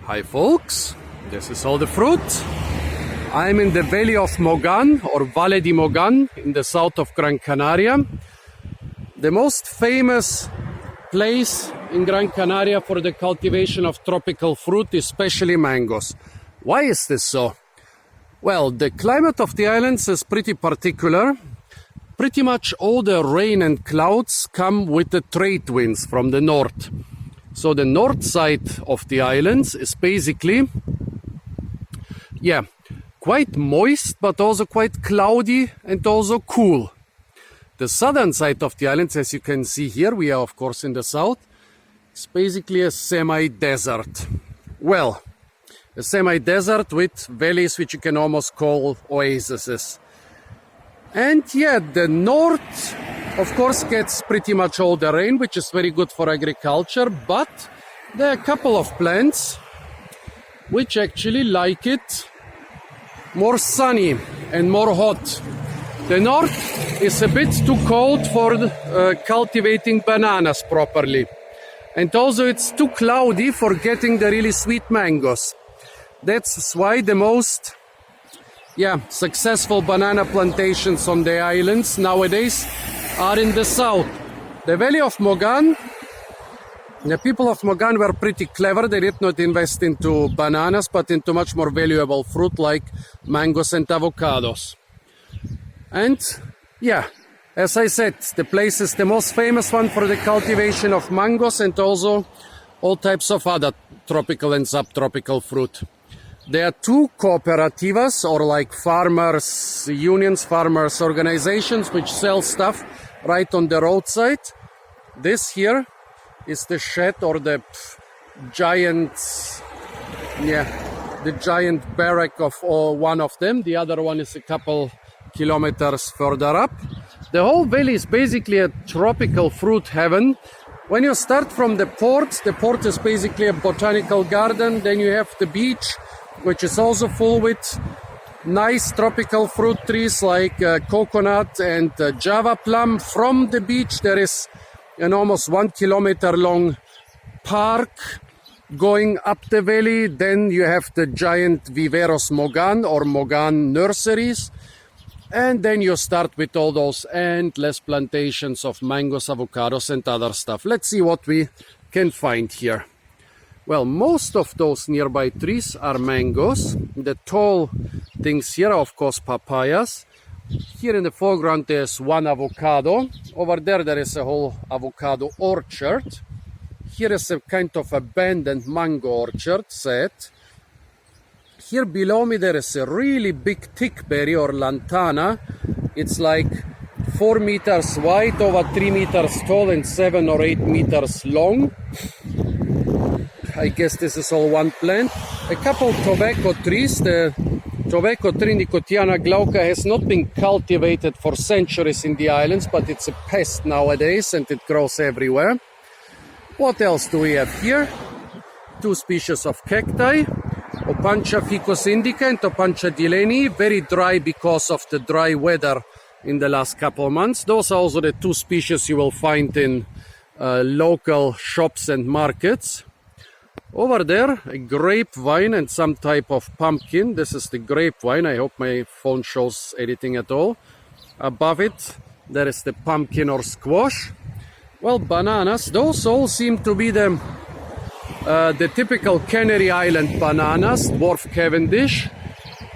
Hi folks, this is all the fruit. I'm in the Valley of Mogan or Valle de Mogan in the south of Gran Canaria. The most famous place in Gran Canaria for the cultivation of tropical fruit, especially mangoes. Why is this so? Well, the climate of the islands is pretty particular. Pretty much all the rain and clouds come with the trade winds from the north. So the north side of the islands is basically, quite moist, but also quite cloudy and also cool. The southern side of the islands, as you can see here, we are of course in the south, it's basically a semi-desert. Well, a semi-desert with valleys which you can almost call oases. And the north, of course, gets pretty much all the rain, which is very good for agriculture, but there are a couple of plants which actually like it more sunny and more hot. The north is a bit too cold for cultivating bananas properly. And also it's too cloudy for getting the really sweet mangoes. That's why the most successful banana plantations on the islands nowadays are in the south. The Valley of Mogan, the people of Mogan were pretty clever. They did not invest into bananas, but into much more valuable fruit like mangoes and avocados. And as I said, the place is the most famous one for the cultivation of mangoes and also all types of other tropical and subtropical fruit. There are two cooperativas or like farmers unions, farmers organizations which sell stuff right on the roadside. This here is the shed or the giant barrack of one of them. The other one is a couple kilometers further up. The whole valley is basically a tropical fruit heaven. When you start from the port is basically a botanical garden. Then you have the beach, which is also full with nice tropical fruit trees like coconut and Java plum. From the beach there is an almost 1 kilometer long park going up the valley. Then you have the giant Viveros Mogan or Mogan nurseries. And then you start with all those endless plantations of mangoes, avocados and other stuff. Let's see what we can find here. Well, most of those nearby trees are mangoes. The tall things here are, of course, papayas. Here in the foreground there's one avocado. Over there is a whole avocado orchard. Here is a kind of abandoned mango orchard set. Here below me there is a really big thickberry or lantana. It's like 4 meters wide, over 3 meters tall and 7 or 8 meters long. I guess this is all one plant. A couple tobacco trees. The tobacco tree Nicotiana glauca has not been cultivated for centuries in the islands, but it's a pest nowadays and it grows everywhere. What else do we have here? Two species of cacti. Opuntia ficus indica and Opuntia delaney, very dry because of the dry weather in the last couple of months. Those are also the two species you will find in local shops and markets. Over there, a grapevine and some type of pumpkin. This is the grapevine. I hope my phone shows anything at all. Above it, there is the pumpkin or squash. Well, bananas, those all seem to be the typical Canary Island bananas, dwarf Cavendish.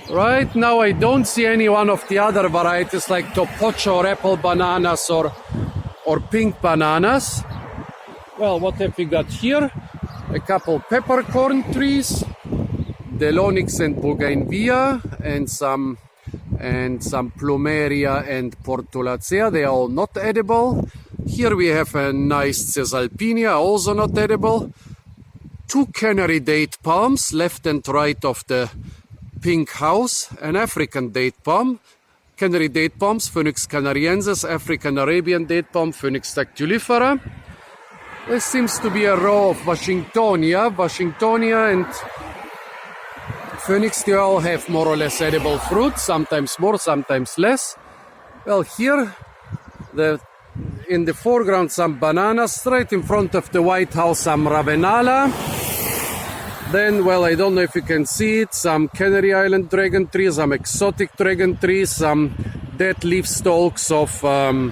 Right now I don't see any one of the other varieties like topocho or apple bananas or pink bananas. Well, what have we got here? A couple peppercorn trees, Delonix and Bougainvillea, and some Plumeria and Portulacea. They are all not edible. Here we have a nice Cesalpinia, also not edible. Two canary date palms, left and right of the pink house, an African date palm, canary date palms, Phoenix canariensis, African Arabian date palm, Phoenix dactylifera. There seems to be a row of Washingtonia and Phoenix. They all have more or less edible fruit, sometimes more, sometimes less. Well, here in the foreground some bananas, right in front of the White House some Ravenala. Then, well, I don't know if you can see it, some Canary Island dragon trees, some exotic dragon trees, some dead leaf stalks of agave.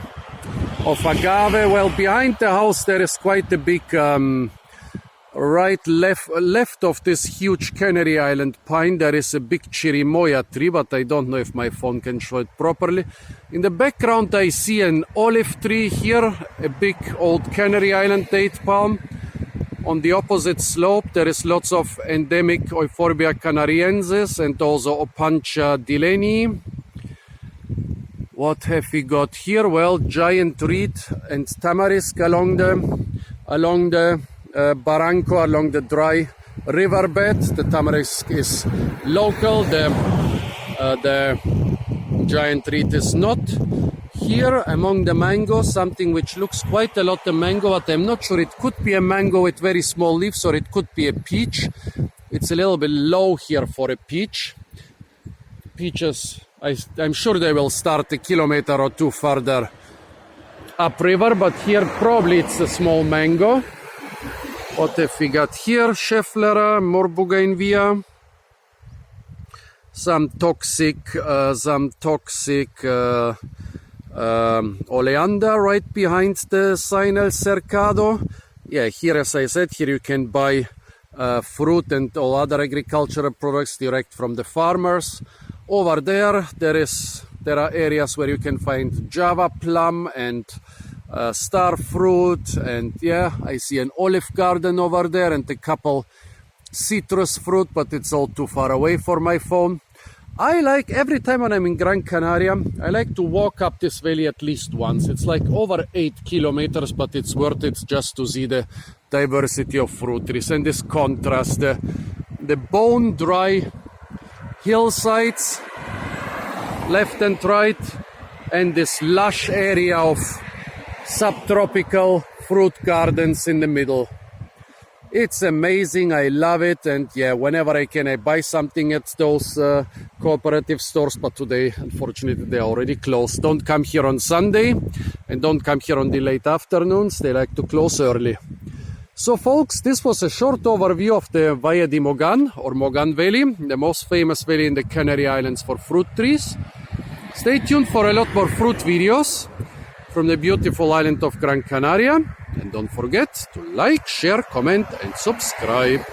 Well, behind the house there is quite a big left of this huge Canary Island pine, there is a big chirimoya tree, but I don't know if my phone can show it properly. In the background I see an olive tree here, a big old Canary Island date palm. On the opposite slope there is lots of endemic Euphorbia canariensis and also Opuntia delaney. What have we got here? Well, giant reed and tamarisk along the barranco, along the dry riverbed. The tamarisk is local, the giant reed is not. Here among the mangoes, something which looks quite a lot a mango, but I'm not sure, it could be a mango with very small leaves or it could be a peach. It's a little bit low here for a peach. Peaches, I'm sure they will start a kilometer or two further upriver, but here probably it's a small mango. What have we got here? Schefflera, more bougainvillea, some toxic oleander right behind the Sinel cercado. Yeah, here, as I said, here you can buy fruit and all other agricultural products direct from the farmers. Over there are areas where you can find Java plum and star fruit, and yeah, I see an olive garden over there and a couple citrus fruit, but it's all too far away for my phone. I like, every time when I'm in Gran Canaria, I like to walk up this valley at least once. It's like over 8 kilometers, but it's worth it just to see the diversity of fruit trees and this contrast, the bone dry hillsides left and right, and this lush area of subtropical fruit gardens in the middle. It's amazing, I love it, and yeah, whenever I can I buy something at those cooperative stores, but today unfortunately they're already closed. Don't come here on Sunday and don't come here on the late afternoons, they like to close early. So folks, this was a short overview of the Valle de Mogan or Mogan Valley, the most famous valley in the Canary Islands for fruit trees. Stay tuned for a lot more fruit videos from the beautiful island of Gran Canaria. And don't forget to like, share, comment and subscribe.